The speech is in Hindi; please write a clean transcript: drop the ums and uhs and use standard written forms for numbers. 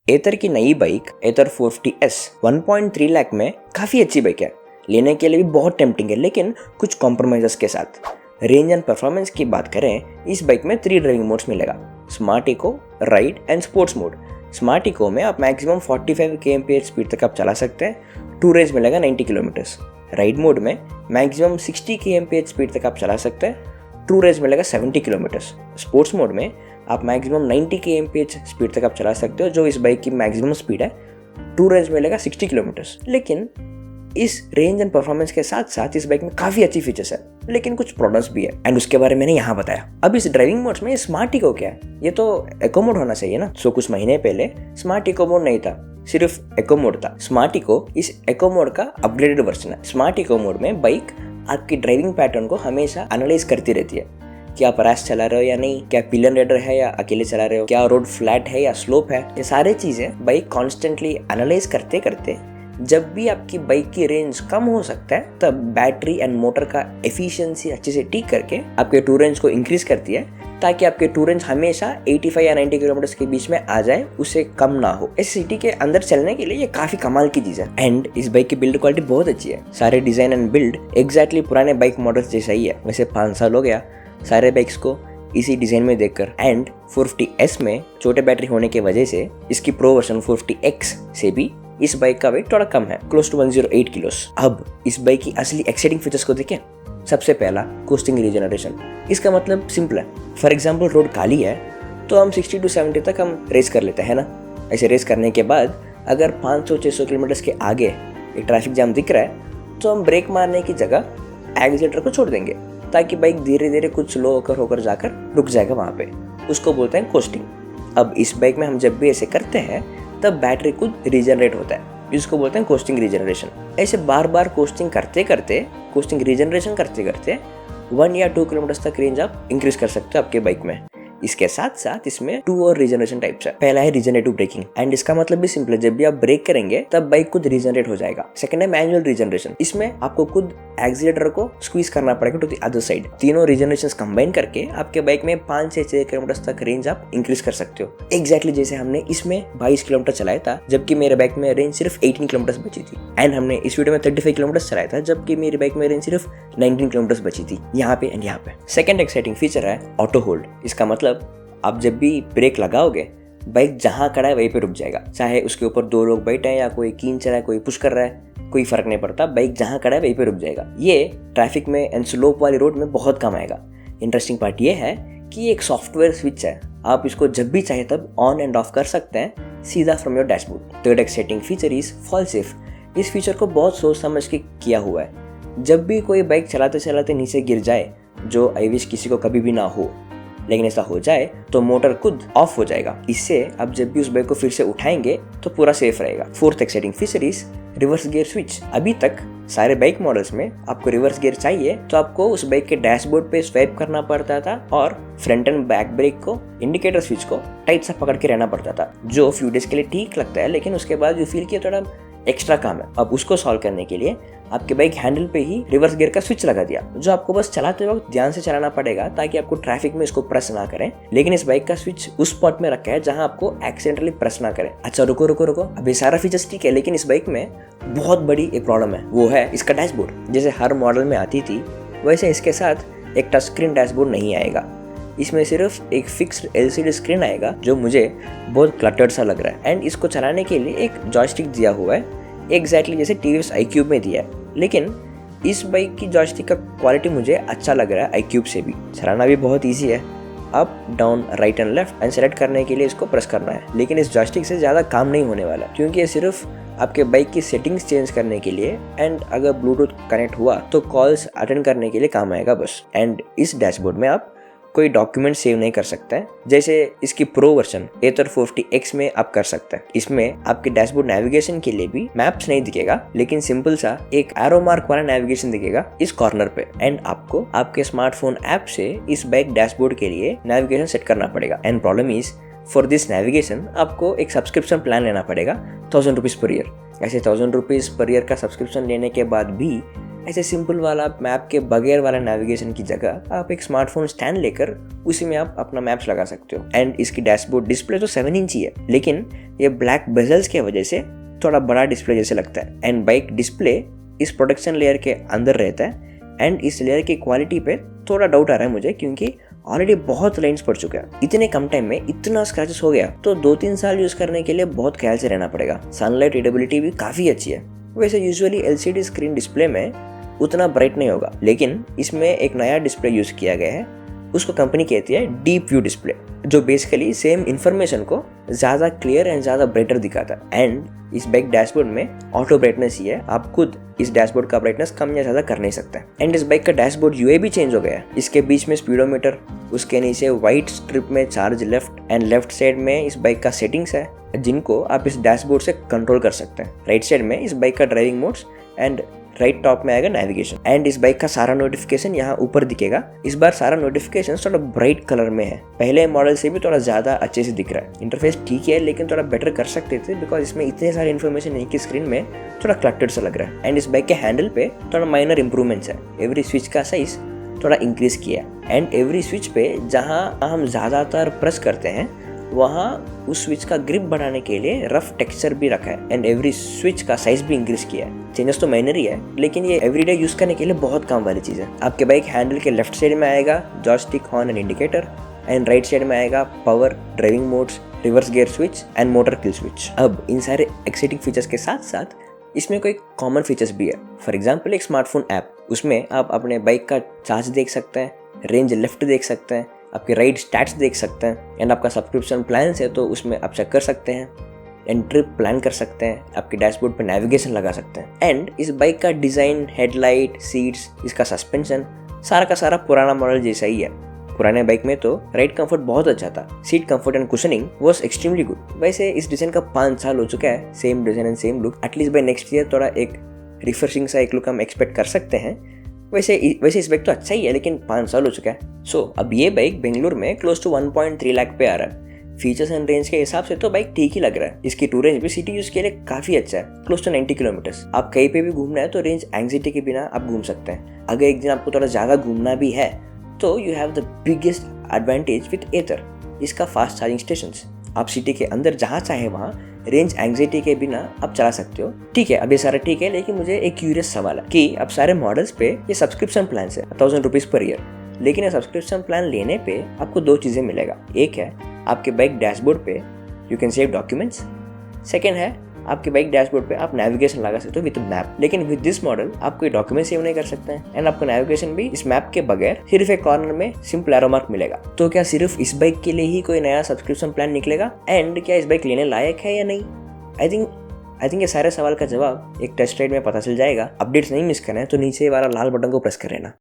एथर की नई बाइक एथर 450S 1.3 लाख में काफ़ी अच्छी बाइक है, लेने के लिए भी बहुत टेम्पटिंग है, लेकिन कुछ कॉम्प्रोमाइज़ के साथ। रेंज एंड परफॉर्मेंस की बात करें, इस बाइक में 3 ड्राइविंग मोड्स मिलेगा, smart eco, ride and sports mode. Smart eco में आप मैक्सिमम 45 kmph स्पीड तक आप चला सकते हैं, टू रेंज मिलेगा 90 किलोमीटर्स। राइड मोड में मैक्सिमम 60 kmph स्पीड तक आप चला सकते हैं, टू रेंज मिलेगा 70 किलोमीटर्स। स्पोर्ट्स मोड में आप मैक्सिमम 90 kmph स्पीड तक आप चला सकते हो, जो इस बाइक की मैक्सिमम स्पीड है, टू रेंज मिलेगा 60 किलोमीटर्स। लेकिन इस रेंज एंड परफॉर्मेंस के साथ साथ इस बाइक में काफ़ी अच्छी फीचर्स है, लेकिन कुछ प्रॉब्लम्स भी है, एंड उसके बारे में मैंने यहाँ बताया। अब इस ड्राइविंग मोड्स में स्मार्ट इको क्या है? ये तो इको मोड होना चाहिए ना। सो कुछ महीने पहले स्मार्ट इको मोड नहीं था, सिर्फ इको मोड था। स्मार्ट इको इस इको मोड का अपग्रेडेड वर्जन है। स्मार्ट इको मोड में बाइक आपकी ड्राइविंग पैटर्न को हमेशा एनालाइज करती रहती है, क्या आप रैश चला रहे हो या नहीं, क्या पिलियन राइडर है या अकेले चला रहे हो, क्या रोड फ्लैट है या स्लोप है। ये सारी चीजें बाइक कॉन्स्टेंटली एनालाइज करते करते जब भी आपकी बाइक की रेंज कम हो सकता है, तब बैटरी एंड मोटर का एफिशिएंसी अच्छे से ठीक करके आपके टू रेंज को इंक्रीज करती है, ताकि आपके टू रेंज हमेशा 85 या 90 किलोमीटर के बीच में आ जाए, उससे कम ना हो। इस सिटी के अंदर चलने के लिए ये काफी कमाल की चीज है। एंड इस बाइक की बिल्ड क्वालिटी बहुत अच्छी है। सारे डिजाइन एंड बिल्ड एग्जैक्टली पुराने बाइक मॉडल्स जैसा ही है। वैसे 5 साल हो गया सारे बाइक्स को इसी डिजाइन में देखकर। एंड 450S में छोटे बैटरी होने की वजह से इसकी प्रो वर्जन 450X से भी इस बाइक का वेट थोड़ा कम है, क्लोज टू 108 किलोस। अब इस बाइक की असली एक्साइटिंग फीचर्स को देखें। सबसे पहला, कोस्टिंग रीजनरेशन। इसका मतलब सिंपल है। फॉर एग्जांपल रोड खाली है तो हम 60 to 70 तक हम रेस कर लेते हैं ना। ऐसे रेस करने के बाद अगर 500-600 किलोमीटर के आगे एक ट्रैफिक जाम दिख रहा है, तो हम ब्रेक मारने की जगह एक्सीलरेटर को छोड़ देंगे, ताकि बाइक धीरे धीरे कुछ स्लो होकर जाकर रुक जाएगा वहाँ पे। उसको बोलते हैं कोस्टिंग। अब इस बाइक में हम जब भी ऐसे करते हैं, तब बैटरी खुद रीजनरेट होता है, जिसको बोलते हैं कोस्टिंग रीजनरेशन। ऐसे बार बार कोस्टिंग रीजनरेशन करते करते 1 या 2 किलोमीटर तक रेंज आप इंक्रीज कर सकते हो आपके बाइक में। इसके साथ साथ इसमें 2 और रीजनरेशन टाइप्स है। पहला है रीजनरेटिव ब्रेकिंग, एंड इसका मतलब भी सिंपल है, जब भी आप ब्रेक करेंगे तब बाइक खुद रीजनरेट हो जाएगा। सेकंड है मैनुअल रीजनरेशन। इसमें आपको खुद एक्सीलरेटर को स्क्वीज करना पड़ेगा टू द अदर साइड। तीनों रीजनरेशंस कंबाइन करके आपके बाइक में 5 से 6 किलोमीटर तक रेंज आप इंक्रीज कर सकते हो। एग्जैक्टली जैसे हमने इसमें 22 किलोमीटर चलाया था, जबकि मेरे बाइक में रेंज सिर्फ 18 किलोमीटर बची थी। एंड हमने इस वीडियो में 35 किलोमीटर चलाया था, जबकि मेरी बाइक में रेंज सिर्फ 19 किलोमीटर बची थी, यहाँ पे एंड यहाँ पे। सेकंड एक्साइटिंग फीचर है ऑटो होल्ड। इसका मतलब आप जब भी ब्रेक लगाओगे, बाइक जहां खड़ा है वहीं पे रुक जाएगा। चाहे उसके ऊपर 2 लोग बैठे हैं या कोई खींच रहा है, कोई पुश कर रहा है, कोई फर्क नहीं पड़ता, बाइक जहां खड़ा है वहीं पे रुक जाएगा। ये ट्रैफिक में एंड स्लोप वाली रोड में बहुत काम आएगा। इंटरेस्टिंग पार्ट ये है कि एक सॉफ्टवेयर स्विच है, आप इसको जब भी चाहे तब ऑन एंड ऑफ कर सकते हैं सीधा from your dashboard. Third exciting feature is fall safe. इस फीचर को बहुत सोच समझ के किया हुआ है। जब भी कोई बाइक चलाते चलाते नीचे गिर जाए, जो आई विश किसी को कभी भी ना हो, लेकिन ऐसा हो जाए तो मोटर खुद ऑफ हो जाएगा। इससे आप जब भी उस बाइक को फिर से उठाएंगे तो पूरा सेफ रहेगा। Fourth exciting feature is reverse gear switch. अभी तक सारे बाइक मॉडल्स में आपको रिवर्स गियर चाहिए तो आपको उस बाइक के डैशबोर्ड पे स्वाइप करना पड़ता था और फ्रंट एंड बैक ब्रेक को, इंडिकेटर स्विच को टाइट सा पकड़ के रहना पड़ता था, जो फ्यू डेज के लिए ठीक लगता है, लेकिन उसके बाद यू फील कि थोड़ा एक्स्ट्रा काम है। अब उसको सॉल्व करने के लिए आपके बाइक हैंडल पे ही रिवर्स गियर का स्विच लगा दिया, जो आपको बस चलाते वक्त ध्यान से चलाना पड़ेगा, ताकि आपको ट्रैफिक में इसको प्रेस ना करें। लेकिन इस बाइक का स्विच उस स्पॉट में रखा है जहां आपको एक्सीडेंटली प्रेस ना करें। अच्छा रुको, अभी सारा फीचर्स ठीक है, लेकिन इस बाइक में बहुत बड़ी एक प्रॉब्लम है, वो है इसका डैशबोर्ड। जैसे हर मॉडल में आती थी, वैसे इसके साथ एक टच स्क्रीन डैशबोर्ड नहीं आएगा। इसमें सिर्फ एक फिक्स्ड LCD स्क्रीन आएगा, जो मुझे बहुत क्लटर्ड सा लग रहा है। एंड इसको चलाने के लिए एक जॉयस्टिक दिया हुआ है, एग्जैक्टली जैसे TVS iQube में दिया है। लेकिन इस बाइक की जॉयस्टिक का क्वालिटी मुझे अच्छा लग रहा है iQube से भी। चलाना भी बहुत ईजी है, up down right and left and select करने के लिए इसको प्रेस करना है। लेकिन इस जॉयस्टिक से ज़्यादा काम नहीं होने वाला, क्योंकि ये सिर्फ आपके बाइक की सेटिंग्स चेंज करने के लिए एंड अगर ब्लूटूथ कनेक्ट हुआ तो कॉल्स अटेंड करने के लिए काम आएगा बस। एंड इस डैशबोर्ड में आप कोई डॉक्यूमेंट सेव नहीं कर सकते हैं, जैसे इसकी प्रो वर्जन एथर 450X में आप कर सकते हैं। इसमें आपके डैशबोर्ड नेविगेशन के लिए भी मैप्स नहीं दिखेगा, लेकिन सिंपल सा एक एरो मार्क वाला नेविगेशन दिखेगा इस कॉर्नर पे। एंड आपको आपके स्मार्टफोन ऐप से इस बाइक डैशबोर्ड के लिए नेविगेशन सेट करना पड़ेगा। And problem is, for this navigation आपको एक सब्सक्रिप्शन प्लान लेना पड़ेगा 1000 रुपीज पर ईयर। ऐसे 1000 रुपीज पर ईयर का सब्सक्रिप्शन लेने के बाद भी ऐसे सिंपल वाला मैप के बगैर वाला नेविगेशन की जगह आप एक स्मार्टफोन स्टैंड लेकर उसी में आप अपना मैप्स लगा सकते हो। एंड इसकी डैशबोर्ड डिस्प्ले तो 7 इंच ही है, लेकिन ये ब्लैक बेजल्स की वजह से थोड़ा बड़ा डिस्प्ले जैसे लगता है। एंड बाइक डिस्प्ले इस प्रोटेक्शन लेयर के अंदर रहता है एंड इस लेयर की क्वालिटी पे थोड़ा डाउट आ रहा है मुझे, क्योंकि ऑलरेडी बहुत लाइन्स पड़ चुका है। इतने कम टाइम में इतना स्क्रैचेस हो गया तो 2-3 साल यूज करने के लिए बहुत ख्याल से रहना पड़ेगा। सनलाइट रीडेबिलिटी भी काफी अच्छी है। वैसे यूजुअली LCD स्क्रीन डिस्प्ले में उतना ब्राइट नहीं होगा, लेकिन इसमें एक नया डिस्प्ले यूज किया गया है, उसको कंपनी कहती है डीप व्यू डिस्प्ले, जो बेसिकली सेम इंफॉर्मेशन को ज्यादा क्लियर एंड ज्यादा ब्राइटर दिखाता है। एंड इस बाइक डैशबोर्ड में ऑटो ब्राइटनेस ही है, आप खुद इस डैशबोर्ड का ब्राइटनेस कम या ज्यादा कर नहीं सकते। एंड इस बाइक का डैशबोर्ड यूआई भी चेंज हो गया है। इसके बीच में स्पीडोमीटर, उसके नीचे व्हाइट स्ट्रिप में charge left and left side में इस बाइक का सेटिंग्स है जिनको आप इस डैशबोर्ड से कंट्रोल कर सकते हैं। राइट साइड में इस बाइक का driving modes and right top में आएगा नेविगेशन। एंड इस बाइक का सारा नोटिफिकेशन यहाँ ऊपर दिखेगा। इस बार सारा नोटिफिकेशन थोड़ा ब्राइट कलर में है, पहले मॉडल से भी थोड़ा ज्यादा अच्छे से दिख रहा है। इंटरफेस ठीक है, लेकिन थोड़ा बेटर कर सकते थे बिकॉज इसमें इतने सारे इन्फॉर्मेशन एक ही स्क्रीन में थोड़ा क्लटर्ड सा लग रहा है। एंड इस बाइक के हैंडल पे थोड़ा माइनर इंप्रूवमेंट्स है। एवरी स्विच का साइज थोड़ा इंक्रीज किया एंड एवरी स्विच पे जहाँ हम ज्यादातर प्रेस करते हैं वहाँ उस स्विच का ग्रिप बढ़ाने के लिए रफ टेक्सचर भी रखा है। एंड एवरी स्विच का साइज भी इंक्रीज किया है। चेंजेस तो माइनर ही है, लेकिन ये एवरीडे यूज करने के लिए बहुत काम वाली चीज है। आपके बाइक हैंडल के लेफ्ट साइड में आएगा joystick, horn and indicator, and right side में आएगा power, driving modes, reverse gear switch and motor kill switch. अब इन सारे एक्साइटिंग फीचर्स के साथ साथ इसमें कोई कॉमन फीचर्स भी है। फॉर एग्जाम्पल एक स्मार्टफोन ऐप, उसमें आप अपने बाइक का चार्ज देख सकते हैं, रेंज लेफ्ट देख सकते हैं, आपके राइड स्टैट्स देख सकते हैं। एंड आपका सब्सक्रिप्शन प्लान है तो उसमें आप चेक कर सकते हैं एंड ट्रिप प्लान कर सकते हैं, आपके डैशबोर्ड पर नेविगेशन लगा सकते हैं। एंड इस बाइक का डिज़ाइन, हेडलाइट, सीट्स, इसका सस्पेंशन सारा का सारा पुराना मॉडल जैसा ही है। पुराने बाइक में तो राइड कंफर्ट बहुत अच्छा था, seat comfort and cushioning was extremely good. वैसे इस डिज़ाइन का 5 साल हो चुका है, same design and same look. At least by next year थोड़ा एक रिफ्रेशिंग सा एक लुक हम एक्सपेक्ट कर सकते हैं। वैसे इस बाइक तो अच्छा ही है, लेकिन 5 साल हो चुका है। सो अब ये बाइक बेंगलुरु में क्लोज टू 1.3 लाख पे आ रहा है। फीचर्स एंड रेंज के हिसाब से तो बाइक ठीक ही लग रहा है। इसकी टू रेंज भी सिटी यूज के लिए काफी अच्छा है, क्लोज टू 90 किलोमीटर्स। आप कहीं पे भी घूमना है तो रेंज एंग्जाइटी के बिना आप घूम सकते हैं। अगर एक दिन आपको थोड़ा ज्यादा घूमना भी है तो you have the biggest advantage with Ather, इसका फास्ट चार्जिंग स्टेशन। आप सिटी के अंदर जहाँ चाहे वहाँ रेंज एंग्जाइटी के बिना आप चला सकते हो। ठीक है, अब ये सारा ठीक है, लेकिन मुझे एक क्यूरियस सवाल है कि अब सारे मॉडल्स पे ये सब्सक्रिप्शन प्लान है 1000 रुपीज पर ईयर, लेकिन ये सब्सक्रिप्शन प्लान लेने पे आपको 2 चीजें मिलेगा। एक है आपके बाइक डैशबोर्ड पे you can save documents, second है आपके बाइक डैशबोर्ड पे आप नेविगेशन लगा सकते हो विद मैप। लेकिन विद दिस मॉडल आप कोई डॉक्यूमेंट सेव नहीं कर सकते हैं एंड आपको नेविगेशन भी इस मैप के बगैर सिर्फ एक कॉर्नर में सिंपल एरो मार्क मिलेगा। तो क्या सिर्फ इस बाइक के लिए ही कोई नया सब्सक्रिप्शन प्लान निकलेगा एंड क्या इस बाइक लेने लायक है या नहीं? आई थिंक ये सारे सवाल का जवाब एक टेस्ट राइड में पता चल जाएगा। अपडेट्स नहीं मिस करना है तो नीचे वाला लाल बटन को प्रेस कर लेना।